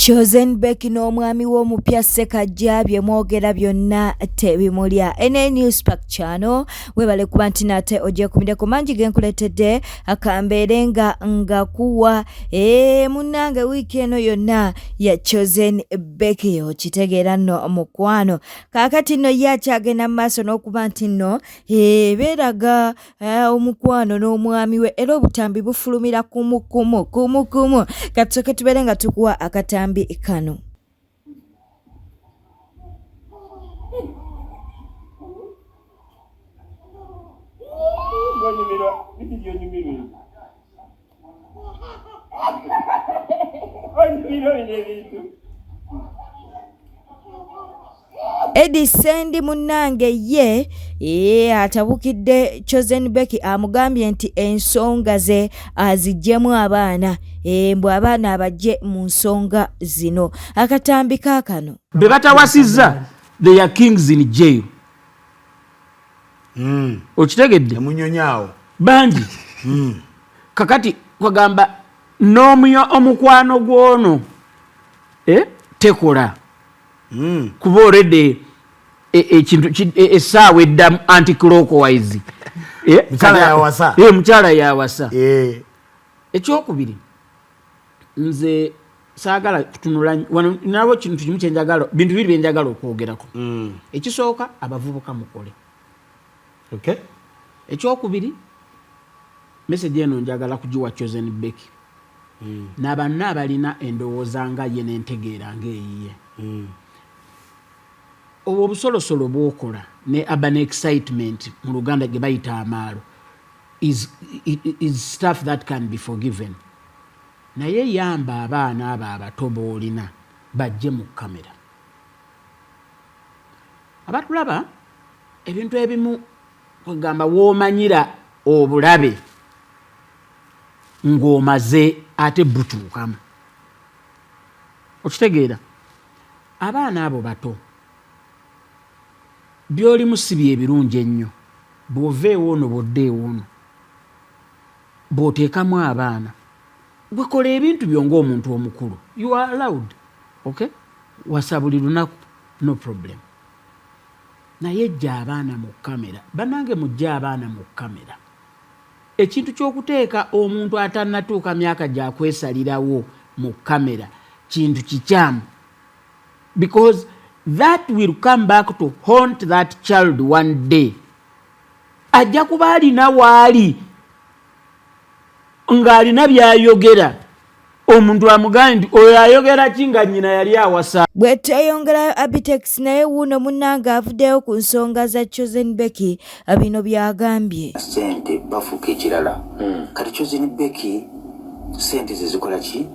Chosen Becky n'omwami w'omupya Ssekajja bye mwogera byonna tebimulya. NA Newspack channel webale kuba nti nate ojja kumideko mangi genkuletedde akambeere nga kuwa munnange wiiki eno yonna ya Chosen Becky okitegeera nno mukwano. Kaakati nno ye akyagenda mu maaso n'okuba nti nno beeraga omukwano n'omwami we era obutambi bufulumira kumu. Katusoke tubeere nga tukuwa akatambi kano. Eddie Sendi munnange ye atabukidde Chosen Becky amugambye nti ensonga ze aziggyemu abaana mbwe abaana abajje mu nsonga zino. Akatambi kaakano be batawasizza they are kings in jail. Okitegedde munyonyaawo bangi kakati kwagamba n'omyo omukwano gwono tekola kuba already ekintu essaawa edda anti-clockwise mukyala yawasa. Ekyokubiri nze saagala kutunula wano nabo kintu kimu kyenjagala bintu biri byenjagala okwogerako. Ekisooka abavubuka mukole. Ekyokubiri message eno njagala kugiwa Chosen Becky n'abanna abalina endowooza nga ye n'entegeera ng'eyiye. Obwo obusolosolo bw'okola ne urban excitement mu Luganda gye bayita amaalo is stuff that can be forgiven. Naye yamba abaana abo abato boolina bajje mu kamera. Abatulaba ebintu ebimu kwagamba woomanyira obulabe ng'omaze ate butuukamu. Okitegeera abaana abo bato by'olimu si bye birungi ennyo. Bw'ova ewoono bw'odda ewoono bw'oteekamu abaana bwekola ebintu byo ng'omuntu omukulu. You are allowed. Okay? Wasa buli lunaku no problem. Naye jja abaana mu kamera. Bannange mujja abaana mu kamera. Ekintu ky'okuteeka omuntu atannatuuka myaka gy'akwesalirawo mu kamera kintu kikyamu. Because that will come back to haunt that child one day. Ajja kuba alina waali ng'alina by'ayogera omuntu amugamba nti oyo ayogera ki nga nnyina yali awasa. Bwe tweyongerayo Abitex naye wuuno munnange avuddeyo ku nsonga za Chosen Becky bino byagambye. Sente bafuuka ekirala. Kati Chosen Becky sente ze zikola ki?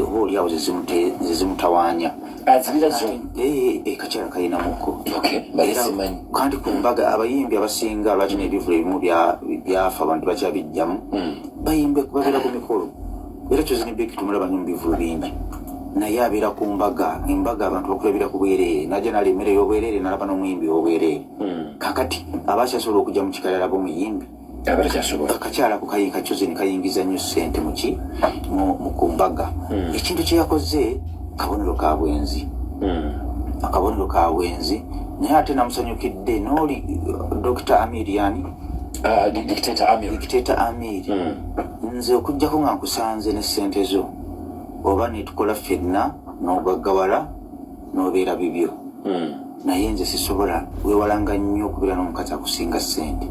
Obaoliawo ze zimutawaanya. Kakyala kalina muko. Kandi ku mbaga abayimbi abasinga lwaki n'ebivulu ebimu byafa abantu bakyabijjamu bayimbe kubabeera ku mikolo. Era Chosen Becky tumulaba nnyo mu bivulu bingi. Naye abeera ku mbaga, embaga abantu bakulabira ku bwereere. Najja nalya emmere y'obwereere nalaba n'omuyimbi w'obwereere. Kakati abakyasobola okujja mu kikalala b'omuyimbi akakyala ku kayinka Chosen kayingiza nnyo ssente mu ku mbaga. Ekintu kye yakoze kabonero ka bwenzi. Akabonero ka bwenzi naye ate namusanyukidde n'oli Dr. Amiriani Dictator Amiri. Nze okujjako nga nkusanze ne ssente zo oba netukola ffenna n'ogaggawala n'obeera bibyo. Naye nze sisobola weewalanga nnyo okubeera n'omukazi akusinga ssente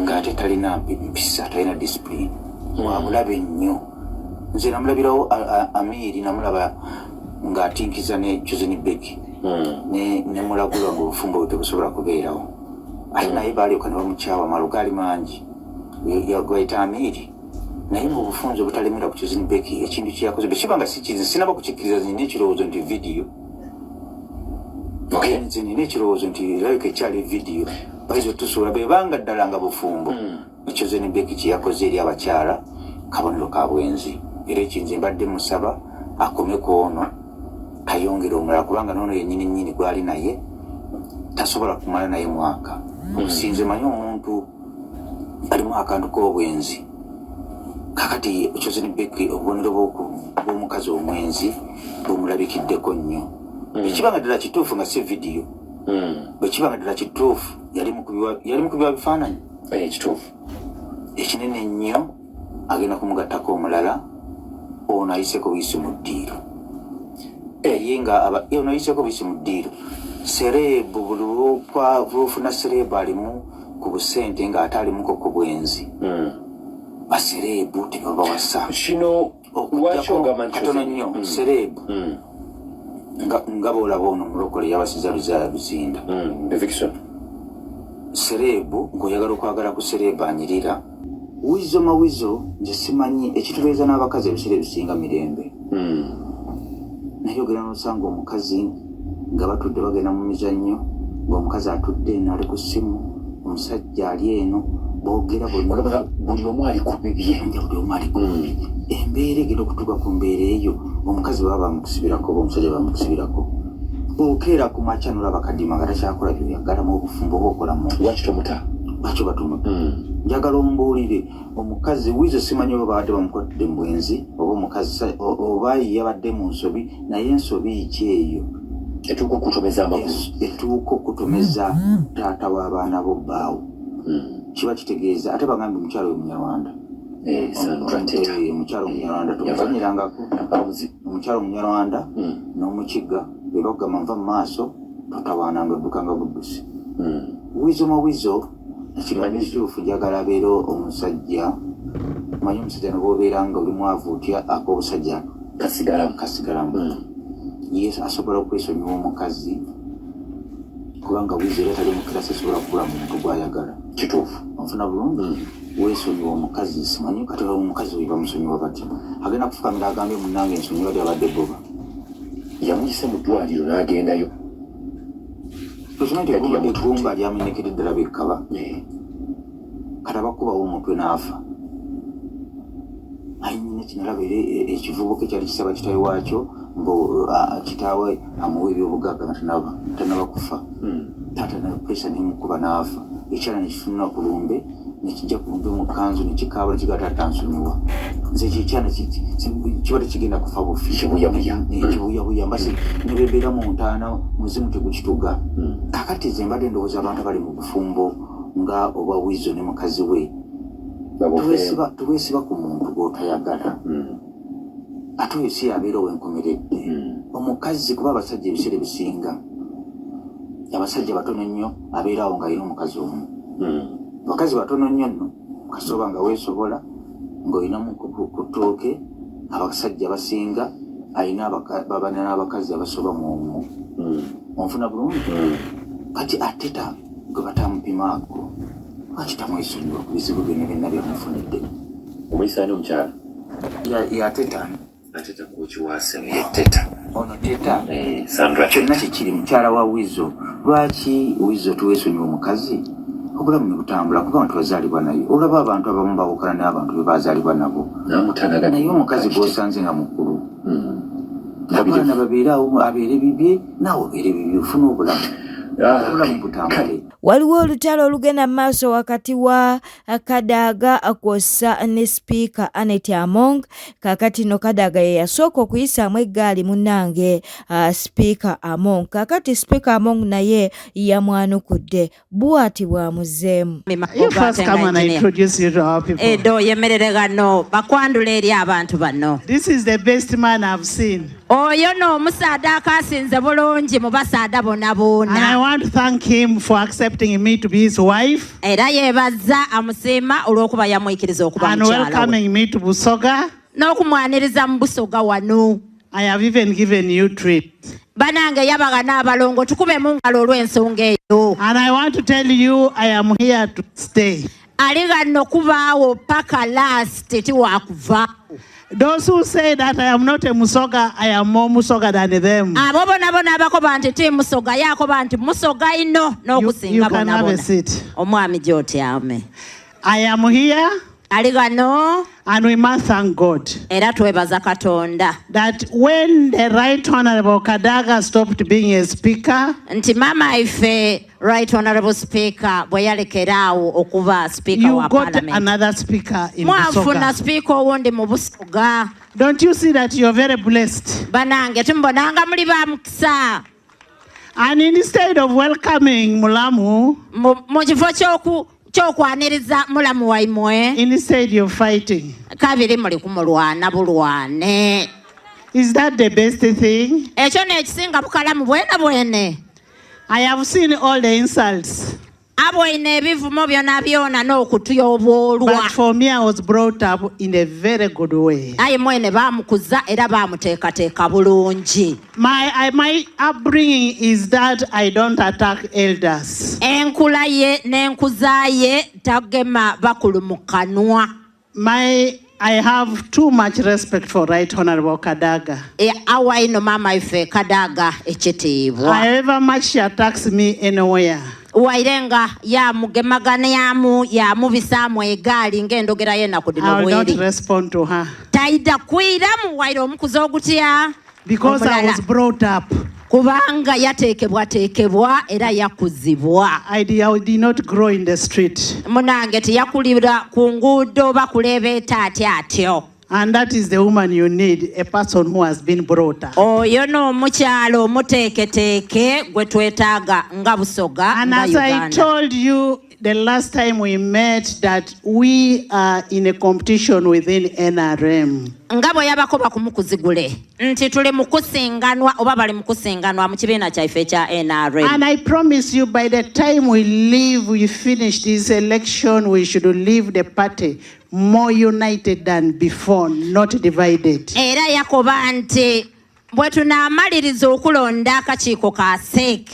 ng'ate talina mpisa talina discipline wabulabe nnyo. Nze namulabirawo Amiri namulaba ng'atinkiza ne Chosen Becky ne mulagula ng'obufumbo bwe tebusobola kubeerawo. Ate naye baalyoka ne bamukyawa amalo gaali mangi yagwaita Amiri. Naye mu bufunzo butalemera ku Chosen Becky ekintu kye yakoze bwe nga sikizi sinaba kukikkiriza nina ekirowoozo nti vidiyo. Nze nina ekirowoozo nti erabika ekyali vidiyo bayizo tusuula bebanga ddala nga bufumbo. Chosen Becky kye yakoze eri abakyala kabonero ka bwenzi. Era ekinze mbadde musaba akomeko ono tayongere omulala kubanga noono yennyini gwali naye tasobola kumala naye mwaka. Sinze manyi omuntu alimu akantu k'obwenzi kakati Chosen Beki obubonero bw'omukazi omwenzi bumulabikiddeko nnyo ekibanga ddala kituufu nga si vidiyo bwe kibanga ddala kituufu yali mukubibwa bifaananyi kituufu ekinene nnyo agenda kumugattako omulala ono ayiseko buyisi mu ddiiro ye nga ono ayiseko buyisi mu ddiiro serebu buli lwofuna serebu alimu ku busente ng'ate alimuko ku bwenzi baserebu tebabawasa kino katono nnyo serebu nga boolaba ono mulokole yabasiza luzaala luzinda serebu ng'oyagala okwagala ku serebu anyirira wizo mawizo nze simanyi ekitubeeza n'abakazi ebiseera ebisinga mirembe naye ogenda n'osanga omukazi nga batudde bagenda mu mizannyo ng'omukazi atudde eno ali ku ssimu omusajja ali eno boogera buli omu ali ku bibye embeera egenda okutuuka ku mbeera eyo omukazi baba bamukusibirako oba omusajja bamukusibirako okeera ku makya nolaba kadima nga takyakola byoyagalamu obufumbo oba okolamu lwaki batumuta njagala ombuulire omukazi wizo simanyi oba babadde bamukwatidde mu bwenzi oba omukazi oba yabadde mu nsobi naye ensobi ki eyo etuuka okutomeza taata w'abaana bo bbaawo kiba kitegeeza ate bagambye omukyalo omunyarwanda omukyalo omunyarwanda tomuzanyirangako omukyalo omunyarwanda n'omukigga era okugamba nva mu maaso totawaananga oddukanga buddusi wizo mawizo ekigambo ekituufu njagala abeera omusajja manyi omusajja nobwobeera nga oli mwavu otya ak'obusajja kasigalamu yesu asobola okwesonyiwa omukazi kubanga wizo era tali mukirasi asobola kugula muntu gwayagala kituufu onfuna bulungi weesonyiwa omukazi simanyi kati omukazi oyo bamusonyiwa batya agenda kufukamira agambye munnange ensonyiwa lyabadde boba yamuyise mu ddwaliro n'agendayo egumba lyamenyekera eddala bekkaba kati abakubawo omutwe n'afa ayinina kinalaba era ekivubuka ekyali kisaba kitawe waakyo mbu kitaawe amuwa ebyobugaga nga tanaba kufa taata napresa nemukuba n'afa ekyala nekifunula ku lumbe nekijja ku lumbe mu kanzu nekikaaba nekigata atansonyiwa nze kyekyana kiba tekigenda kufa bufi kibuyabuya mbasi nebebeera mu ntaana muzimu tegukituga kakati ze mbadde ndowooza abantu abali mu bufumbo nga oba wizo ne mukazi we tuweesiba ku muntu gw'otayagala ate oyo si yabeera owenkomeredde omukazi kuba abasajja ebiseera ebisinga abasajja batono nnyo abeerawo ng'alina omukazi omu abakazi batono nnyo nno kasoba nga weesobola ng'olinamu ku ttooke abasajja basinga alina babana n'abakazi abasoba mu onfuna bulungi kati ateta gwe batamupimaako akitamwesonyiwa ku bizibu byonna byonna byamufunidde omuyisaani omukyala yateta kukiwaase yeteta ono teta Sandra kyonna kikiri mukyala wa wizo lwaki wizo tuweesonyiwa omukazi obulamu ne butambula kubanga tubazaalibwa naye olaba abantu abamu bawukana n'abantu be bazaalibwa nabo naye omukazi gw'osanze nga mukulu abaana babeerawo abeere bibye naawe obeere bibye ofuna obulamu butambule. Waliwo olutalo olugenda maaso wakati wa Kadaga kwossa ne Speaker Annette Among. Kakati no Kadaga ye yasooka okuyisaamu eggaali munnange Speaker Among. Kakati Speaker Among naye yamwanukudde bw'ati bw'amuzeemu. You first come and I introduce you to our people. Yemerere gano bakwandule eri abantu bano. This is the best man I've seen. Oyo no omusaada akasinze bulungi mu basaada bonna bonna. And I want to thank him for accepting me to be his wife. Era yebaza amusiima olw'okuba yamwikiriza okuba and mukyala we. welcoming me to Busoga. N'okumwaniriza mu Busoga wano. I have even given you treat. Banange yabaga n'abalongo tukube mu ngalo olw'ensonga eyo. And I want to tell you I am here to stay. Ali gano kubaawo paka last tiwakuva. Those who say that I am not a Musoga, I am more Musoga than them. Abo bona abakoba nti ti Musoga yakoba nti Musoga ino n'okusinga bona bona. You can have a seat. Omwami gy'otyame. I am here. Ali gano. And we must thank God. Era twebaza Katonda. That when the Right Honorable Kadaga stopped being a speaker. Nti mama ife Right Honorable Speaker bwe yalekeraawo okuba Speaker You wa got Parliament. another speaker in Mwafuna Busoga. Speaker owundi mu Busoga. Don't you see that you're very blessed? Banange tumubonanga muli ba mukisa. And instead of welcoming Mulamu, Mu kifo ky'okwaniriza mulamu waimwe. instead you're fighting. Kabiri muli kumulwana bulwane. Is that the best thing? Ekyo n'ekisinga bukalamu bwene. I have seen all the insults. Abwine ebivumo byona n'okutuyoboolwa. But for me, I was brought up in a very good way. Aye mwene baamukuza era baamuteekateeka bulungi. My upbringing is that I don't attack elders. Enkula ye n'enkuza ye tagema bakulu mu kanwa. I have too much respect for Right Honorable Kadaga. Awa ino mama ife Kadaga ekitiibwa. However much she attacks me anywhere, Wairenga ya mugemagana yamu bisaamu egaali ng'endogera ye ennaku dino I will not bweri. respond to her. Taida kwiramu waire omukuza ogutya. Because I was brought up. Kubanga yateekebwa era yakuzibwa. I did not grow in the street. Munange teyakulira ku nguudo bakuleebeeta atyo. And that is the woman you need, a person who has been brought up. Oyo n'omukyalo omuteeketeeke gwe twetaaga nga Busoga And nga as I Uganda. told you the last time we met, that we are in a competition within NRM. Nga bwe yabakoba ku mukuzigule nti tuli mu kusinganwa oba bali mu kusinganwa mu kibiina kyaffe ekya NRM. And I promise you, by the time we finish this election, we should leave the party more united than before, not divided. Era yakoba nti bwe tunaamaliriza okulonda akakiiko ka SEC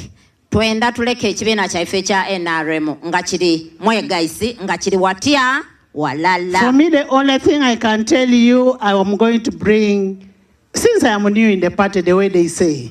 twenda tuleka ekibiina kyaffe ekya NRM nga kiri mwegayisi nga kiri watya walala. For me, the only thing I can tell you, I am going to bring, since I am new in the party, the way they say,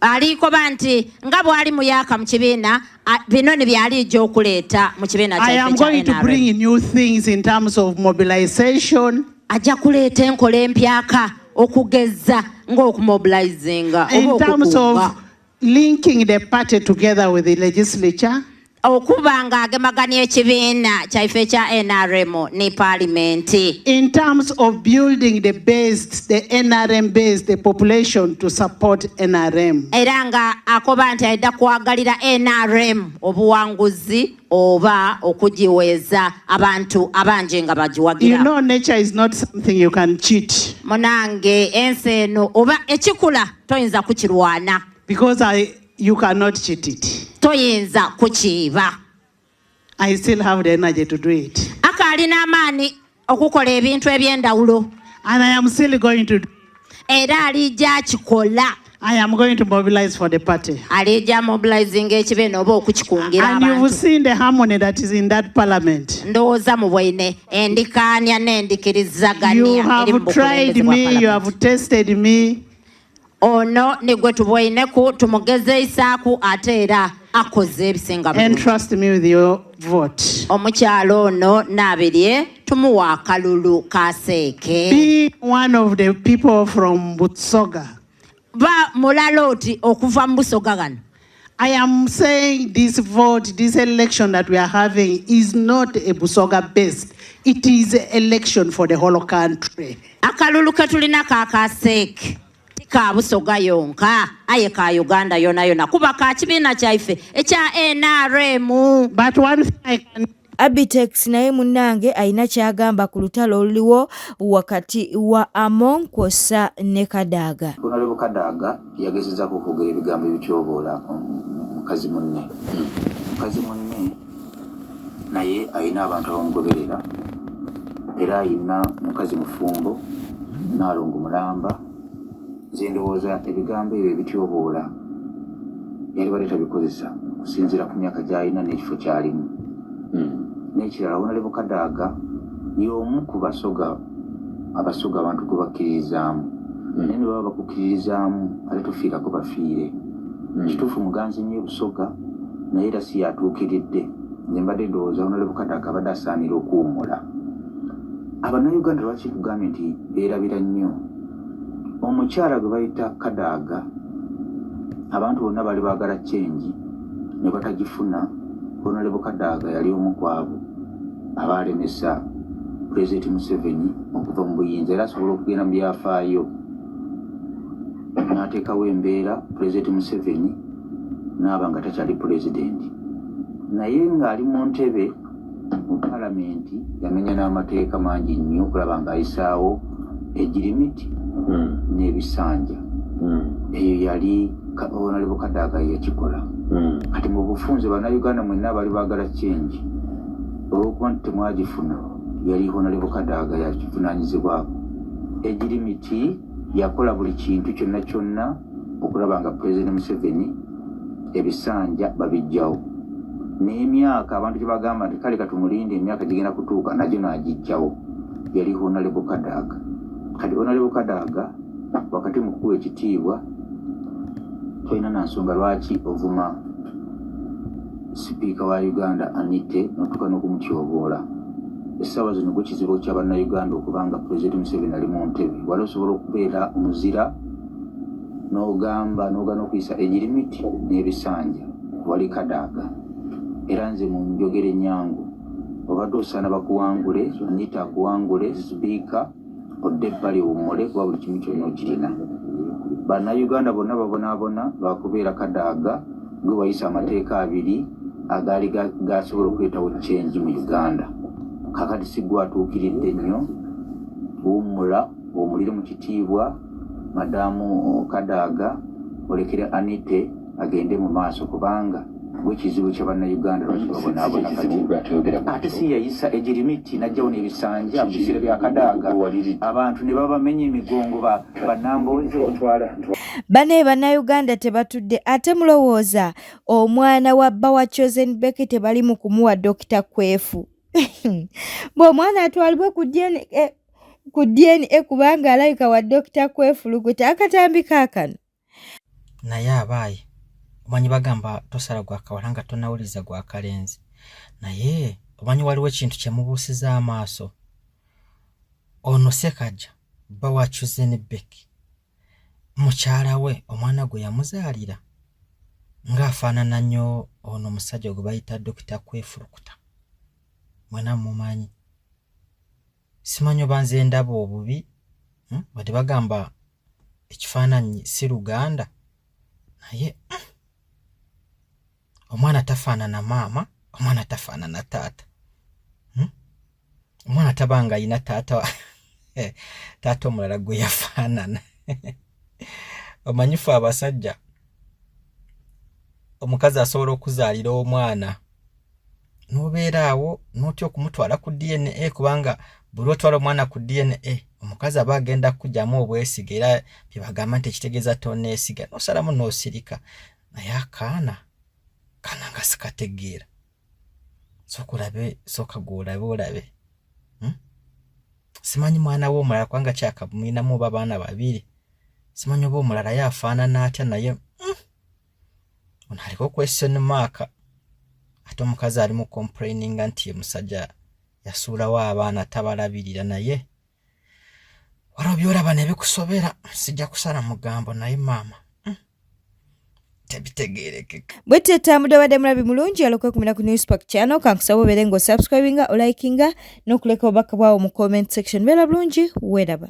Alikoba nti nga bwali muyaka mu kibiina bino ne byalijja okuleeta mu kibiina I am kyaffe going to ekya bring NRM. in new things in terms of mobilization, Ajja kuleeta enkola empyaka okugeza ng'okumobilizinga in oba terms okukuba. of linking the party together with the legislature, Okuba ng'agemaganya ekibiina kyaffe ekya NRM ne paalimenti. in terms of building the base, the NRM base, the population to support NRM. Era nga akoba nti ayidda kwagalira NRM obuwanguzi oba okugiweeza abantu abangi nga You bagiwagira. know, nature is not something you can cheat, Munange ensi eno oba ekikula toyinza kukirwana. because you cannot cheat it. Toyinza kukiiba. I still have the energy to do it. Akaali n'amaani okukola ebintu eby'endawulo. And I am still going to, Era alijja akikola. I am going to mobilize for the party. Alijja mobilizing ekibiina oba okukikungira And you've abantu. seen the harmony that is in that parliament. Ndowooza mu bwine endikaanya You n'endikirizaganya eri mu have tried bukulembeze bwa me, you Parliament. have tested me, Ono ne gwe tubwoyineku tumugezeisaaku ate era akoze ebisinga and bulungi. trust me with your vote. Omukyalo ono n'abirye tumuwa akalulu ka seeke. Being one of the people from Busoga, Ba mulala oti okuva mu Busoga gano. I am saying this vote, this election that we are having is not a Busoga based. It is an election for the whole country. Akalulu ke tulina ka seeke. Ka Busoga yonka aye ka Uganda yona yona kuba ka kibiina kyaffe ekya NRM. But one thing I can Abitex naye munnange alina kyagamba ku lutalo oluliwo wakati wa Amon kwossa ne Kadaga. Honorable Kadaga yagezezzaako okwogera ebigambo ebityoboola mukazi munne. Mukazi munne naye alina abantu abamugoberera era alina mukazi mufumbo Naalongo mulamba. Nze ndowooza ebigambo ebyo ebityoboola yali bali tabikozesa okusinziira ku myaka gy'alina n'ekifo ky'alimu. N'ekirala Honorable Kadaga y'omu ku abasoga abantu gwe bakkirizaamu. Naye ne baba bakukkiririzaamu ate tufiirako bafiire. Kituufu muganzi nnyo Busoga naye era si yatuukiridde. Nze mbadde ndowooza Honorable Kadaga abadde asaanira okuwummula. Abannayuganda lwaki tugambye nti beerabira nnyo omukyala gwe bayita Kadaga abantu bonna bali baagala kyenji ne batagifuna. Honorable Kadaga yali omu ku abo abaalemesa President Museveni okuva mu buyinza era asobola okugenda mu byafaayo n'ateekawo embeera President Museveni n'aba nga takyali pulezidenti. Naye ng'ali mu ntebe mu palamenti yamenya n'amateeka mangi nnyo okulaba ng'ayisaawo egirimiti n'ebisanja. Eyo yali Honorable Kadaga yakikola. Kati mu bufunze bannayuganda mwenna bali baagala change olw'okuba nti temwagifuna yali Honorable Kadaga yakivunaanyizibwako. Egirimiti yakola buli kintu kyonna kyonna okulaba nga President Museveni ebisanja babijjawo. N'emyaka abantu gye bagamba nti kale katumulinde emyaka gigenda kutuuka nagyo n'agijjawo yali Honorable Kadaga. Kati Honorable Kadaga wakati mu kuwa ekitiibwa tolina na nsonga lwaki ovuma sipiika wa Uganda Anite n'otuuka n'okumutyoboola. Essaawa zino gwe kizibu kya bannayuganda okubanga President Museveni ali mu ntebe. Wali osobola okubeera omuzira n'ogamba n'okuyisa egirimiti n'ebisanja wali Kadaga. Era nze mu njogera ennyangu obadde osaana bakuwangule Anita akuwangule sipiika odde ebbali owummule kuba buli kimu kyonna okirina. Bannayuganda bonna babonaabona lwakubeera Kadaga gwe wayisa amateeka abiri agaali gasobola okuleetawo change mu Uganda. Kakati si gwe atuukiridde nnyo. Wummula omulire mu kitiibwa Madamu Kadaga olekere Anite agende mu maaso kubanga gwe kizibu kya bannayuganda lwaki babonaabona kati. Ate si yayisa egirimiti n'ajjawo n'ebisanja mu biseera bya Kadaga abantu ne babamenya emigongo bannambooze. Bane bannayuganda tebatudde ate mulowooza omwana wa Bawa Chosen Beki tebali mu kumuwa Dr. Kwefu. Bw'omwana atwalibwe ku DNA kubanga alayika wa Dr. Kwefu luguta akatambi kaakano. Naye abaayi omanyi bagamba tosala gwa kawala nga tonawuliza gwa kalenzi. Naye omanyi waliwo ekintu kye mubuusiza amaaso. Ono Ssekaggya Bawa Chosen Beki mukyala we omwana gwe yamuzaalira ng'afaanana nnyo ono omusajja gwe bayita Dr. Kwefu lukuta. Mwana mumanyi simanyi oba nze ndaba obubi wadde bagamba ekifaananyi si Luganda. Naye omwana tafaanana maama, omwana tafaanana taata. Omwana tabanga ayina taata taata omulala gwe yafaanana. Omanyi ffe abasajja omukazi asobola okuzaalira omwana n'obeera awo n'otya okumutwala ku DNA kubanga buli otwala omwana ku DNA omukazi aba agenda kujjamu obwesige era bye bagamba nti ekitegeeza tonneesiga n'osalamu n'osirika. Naye akaana nga sikategeera. Sooka gw'olabe olabe. Simanyi mwana we omulala kubanga kyakamwinamu oba baana babiri. Simanyi oba omulala yafaanana atya naye ono aliko question mark. Ate omukazi ali mu complaininga nti ye musajja yasuulawo abaana tabalabirira. Naye waliwo byolaba ne bikusobera. Sijja kusala mugambo naye maama tebitegeerekeka. Bwete tambudde badde mulabi mulungi alokwe kumina ku Newspark channel kankusaba obeere ng'osubscribinga, olikinga n'okuleka obubaka bwawo mu comment section. Beera bulungi weeraba.